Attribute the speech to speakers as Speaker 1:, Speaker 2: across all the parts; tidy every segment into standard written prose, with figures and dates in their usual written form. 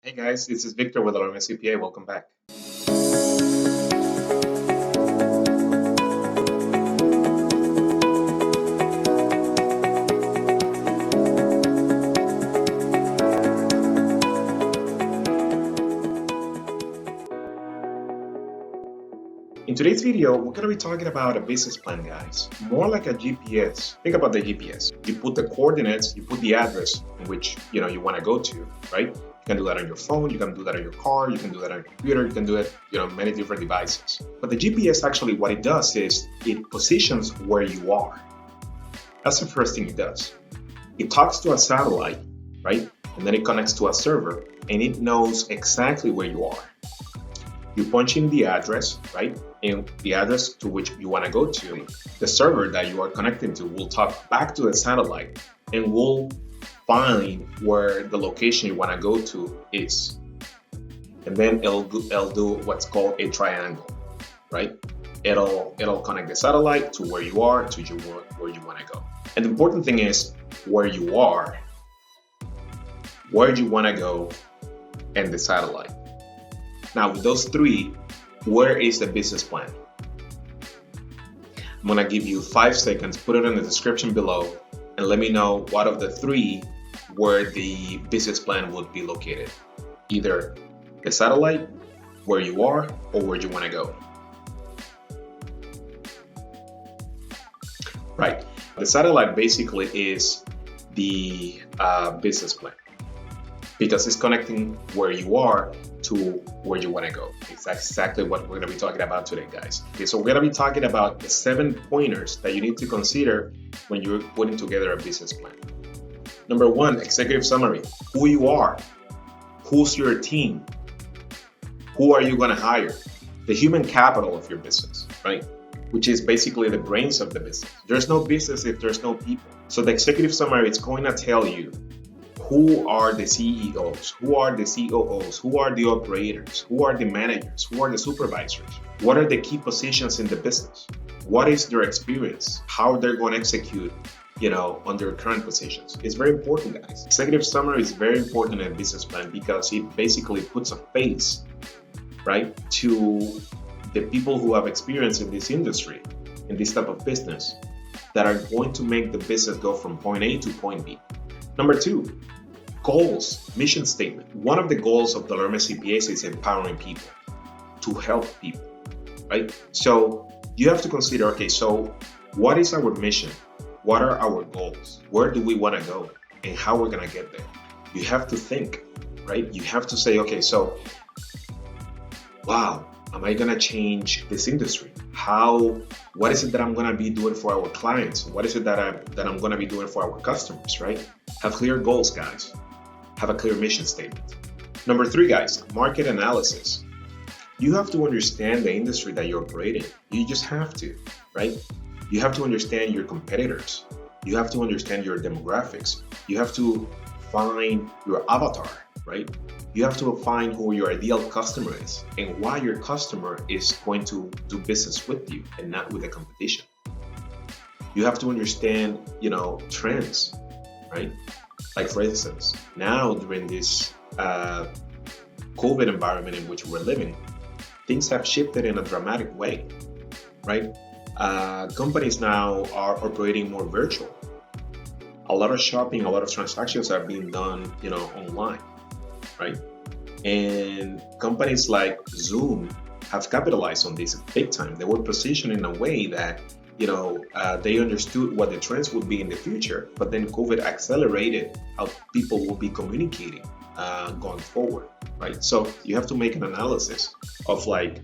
Speaker 1: Hey guys, this is Victor with Alarm CPA. Welcome back. In today's video, we're going to be talking about a business plan, guys. More like a GPS. Think about the GPS. You put the coordinates, you put the address in which you want to go to, right? You can do that on your phone, you can do that on your car, you can do that on your computer, you can do it, many different devices. But the GPS actually what it does is it positions where you are. That's the first thing it does. It talks to a satellite, right? And then it connects to a server and it knows exactly where you are. You punch in the address, right? And the address to which you want to go to, the server that you are connecting to will talk back to the satellite and will find where the location you want to go to is. And then it'll do what's called a triangle, right? It'll connect the satellite to where you are, to where you want to go. And the important thing is where you are, where you want to go, and the satellite. Now, with those three, where is the business plan? I'm going to give you 5 seconds, put it in the description below, and let me know what of the three where the business plan would be located. Either the satellite, where you are, or where you want to go. Right. The satellite basically is the business plan because it's connecting where you are to where you want to go. It's exactly what we're going to be talking about today, guys. Okay, so we're going to be talking about the 7 pointers that you need to consider when you're putting together a business plan. Number 1, executive summary. Who you are, who's your team, who are you going to hire, the human capital of your business, right? Which is basically the brains of the business. There's no business if there's no people. So the executive summary is going to tell you who are the CEOs, who are the COOs, who are the operators, who are the managers, who are the supervisors, what are the key positions in the business, what is their experience, how they're going to execute, on their current positions. It's very important, guys. Executive summary is very important in a business plan because it basically puts a face, right, to the people who have experience in this industry, in this type of business, that are going to make the business go from point A to point B. Number 2, goals, mission statement. One of the goals of the Learn CPAs is empowering people, to help people, right? So you have to consider, okay, so what is our mission? What are our goals? Where do we want to go? And how we're going to get there? You have to think, right? You have to say, okay, so, wow, am I going to change this industry? What is it that I'm going to be doing for our clients? What is it that I'm going to be doing for our customers, right? Have clear goals, guys. Have a clear mission statement. Number 3, guys, market analysis. You have to understand the industry that you're operating. You just have to, right? You have to understand your competitors. You have to understand your demographics. You have to find your avatar, right? You have to find who your ideal customer is and why your customer is going to do business with you and not with the competition. You have to understand, trends, right? Like for instance, now during this COVID environment in which we're living, things have shifted in a dramatic way, right? Companies now are operating more virtual. A lot of shopping, a lot of transactions are being done, online, right? And companies like Zoom have capitalized on this big time. They were positioned in a way that, they understood what the trends would be in the future, but then COVID accelerated how people will be communicating going forward, right? So you have to make an analysis of like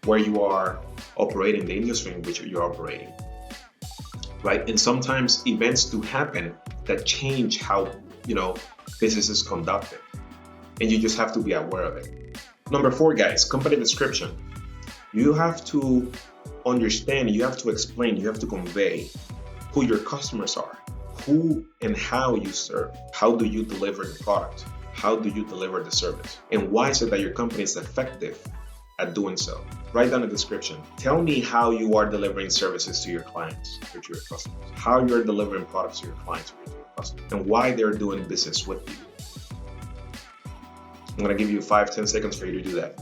Speaker 1: where you are operating, the industry in which you're operating, right? And sometimes events do happen that change how, business is conducted. And you just have to be aware of it. Number 4, guys, company description. You have to understand, you have to explain, you have to convey who your customers are, who and how you serve, how do you deliver the product, how do you deliver the service, and why is it that your company is effective at doing so. Write down a description. Tell me how you are delivering services to your clients or to your customers, how you're delivering products to your clients or to your customers, and why they're doing business with you. I'm gonna give you 5-10 seconds for you to do that.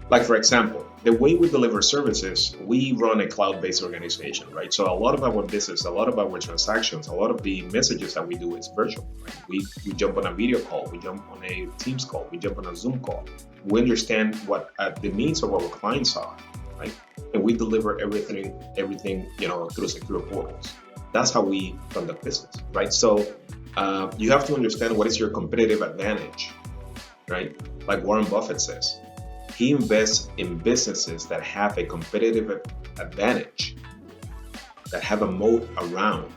Speaker 1: Like for example, the way we deliver services, we run a cloud-based organization, right? So a lot of our business, a lot of our transactions, a lot of the messages that we do is virtual, right? We jump on a video call, we jump on a Teams call, we jump on a Zoom call. We understand what the needs of our clients are, right? And we deliver everything, through secure portals. That's how we conduct business, right? So you have to understand what is your competitive advantage, right? Like Warren Buffett says, he invests in businesses that have a competitive advantage, that have a moat around.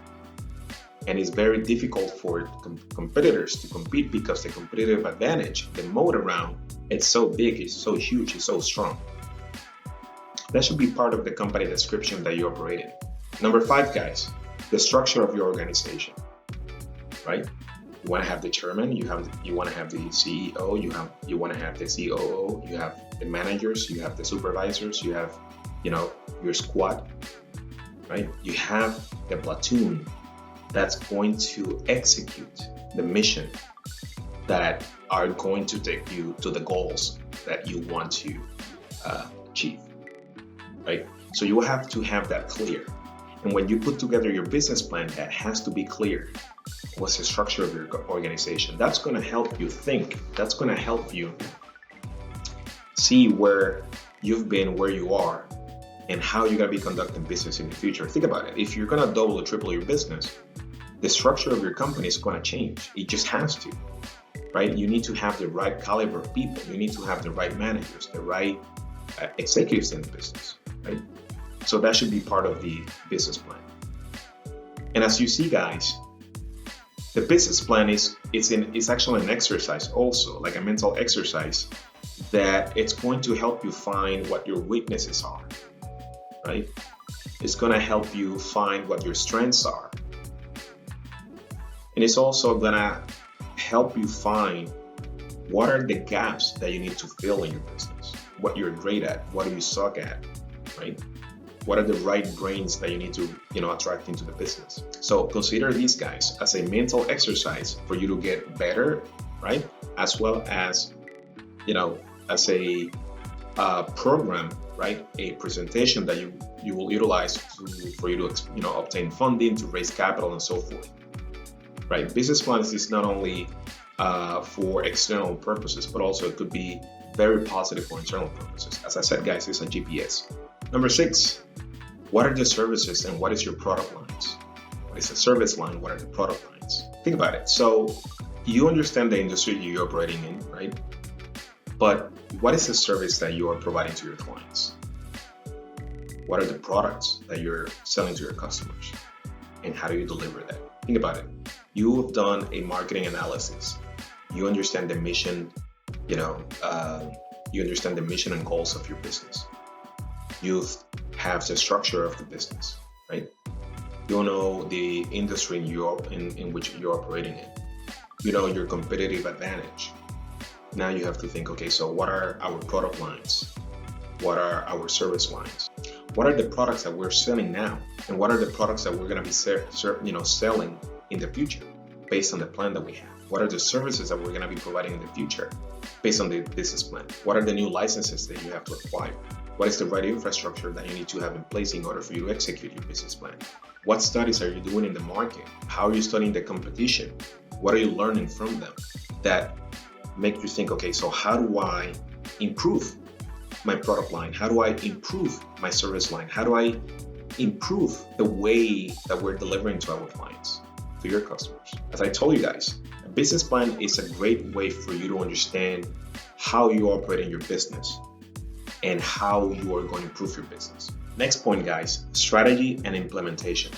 Speaker 1: And it's very difficult for competitors to compete because the competitive advantage, the moat around, it's so big, it's so huge, it's so strong. That should be part of the company description that you operate in. Number 5, guys, the structure of your organization, right? You want to have the chairman, you want to have the CEO, you want to have the COO, you have the managers, you have the supervisors, you have, your squad, right? You have the platoon that's going to execute the mission that are going to take you to the goals that you want to achieve, right? So you have to have that clear. And when you put together your business plan, that has to be clear. What's the structure of your organization? That's going to help you think. That's going to help you see where you've been, where you are, and how you're going to be conducting business in the future. Think about it. If you're going to double or triple your business, the structure of your company is going to change. It just has to, right? You need to have the right caliber of people. You need to have the right managers, the right executives in the business, right? So that should be part of the business plan. And as you see, guys, the business plan it's actually an exercise also, like a mental exercise, that it's going to help you find what your weaknesses are, right? It's going to help you find what your strengths are. And it's also going to help you find what are the gaps that you need to fill in your business, what you're great at, what do you suck at, right? What are the right brains that you need to, attract into the business? So consider these guys as a mental exercise for you to get better, right? As well as, as a program, right? A presentation that you will utilize for you to, obtain funding, to raise capital, and so forth, right? Business plans is not only for external purposes, but also it could be very positive for internal purposes. As I said, guys, it's a GPS. Number 6, what are the services and what is your product lines? What is the service line? What are the product lines? Think about it. So you understand the industry you're operating in, right? But what is the service that you are providing to your clients? What are the products that you're selling to your customers? And how do you deliver that? Think about it. You have done a marketing analysis. You understand the mission, you understand the mission and goals of your business. You have the structure of the business, right? You know the industry in which you're operating in. You know your competitive advantage. Now you have to think, okay, so what are our product lines? What are our service lines? What are the products that we're selling now? And what are the products that we're going to be selling in the future based on the plan that we have? What are the services that we're going to be providing in the future based on the business plan? What are the new licenses that you have to acquire? What is the right infrastructure that you need to have in place in order for you to execute your business plan? What studies are you doing in the market? How are you studying the competition? What are you learning from them that make you think, okay, so how do I improve my product line? How do I improve my service line? How do I improve the way that we're delivering to our clients, to your customers? As I told you guys, a business plan is a great way for you to understand how you operate in your business and how you are going to improve your business. Next point, guys, strategy and implementation,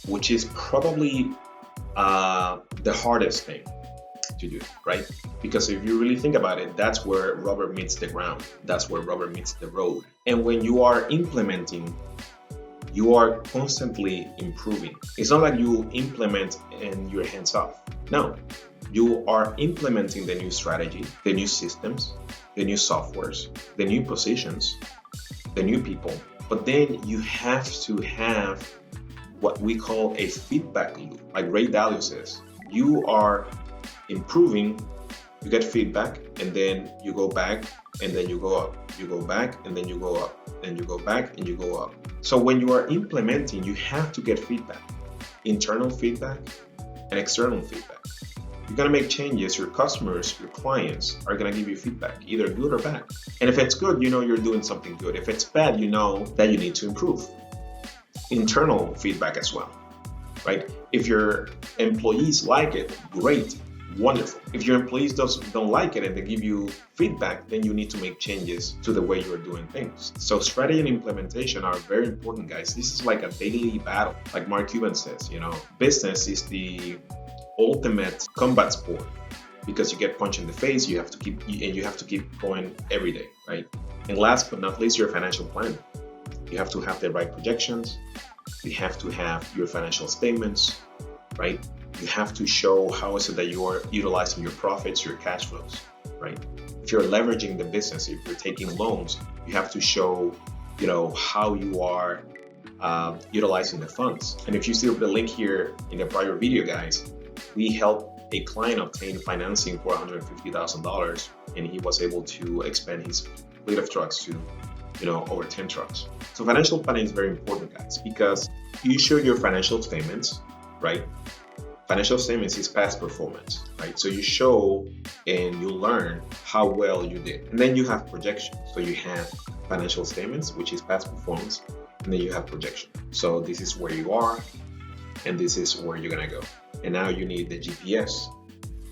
Speaker 1: which is probably the hardest thing to do, right? Because if you really think about it, that's where rubber meets the ground. That's where rubber meets the road. And when you are implementing, you are constantly improving. It's not like you implement and your hands off. No, you are implementing the new strategy, the new systems, the new softwares, the new positions, the new people. But then you have to have what we call a feedback loop. Like Ray Dalio says, you are improving You get feedback, and then you go back, and then you go up. You go back, and then you go up. Then you go back, and you go up. So when you are implementing, you have to get feedback, internal feedback and external feedback. You're gonna make changes, your customers, your clients are gonna give you feedback, either good or bad. And if it's good, you know you're doing something good. If it's bad, you know that you need to improve. Internal feedback as well, right? If your employees like it, great, wonderful. If your employees don't like it and they give you feedback, then you need to make changes to the way you're doing things. So strategy and implementation are very important, guys. This is like a daily battle. Like Mark Cuban says, business is the ultimate combat sport, because you get punched in the face, you have to keep going every day, right? And last but not least, your financial plan. You have to have the right projections. You have to have your financial statements, right? You have to show how is it that you are utilizing your profits, your cash flows, right? If you're leveraging the business, if you're taking loans, you have to show, how you are utilizing the funds. And if you see the link here in the prior video, guys, we helped a client obtain financing for $150,000, and he was able to expand his fleet of trucks to, over 10 trucks. So financial planning is very important, guys, because you show your financial statements, right? Financial statements is past performance, right? So you show and you learn how well you did. And then you have projections. So you have financial statements, which is past performance, and then you have projection. So this is where you are, and this is where you're gonna go. And now you need the GPS,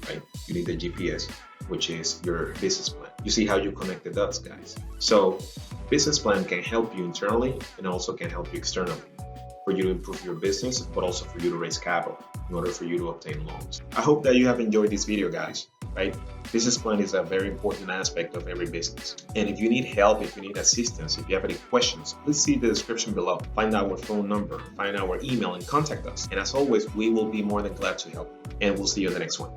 Speaker 1: right? You need the GPS, which is your business plan. You see how you connect the dots, guys. So business plan can help you internally and also can help you externally, for you to improve your business, but also for you to raise capital in order for you to obtain loans. I hope that you have enjoyed this video, guys, right? Business plan is a very important aspect of every business. And if you need help, if you need assistance, if you have any questions, please see the description below. Find our phone number, find our email, and contact us. And as always, we will be more than glad to help. And we'll see you in the next one.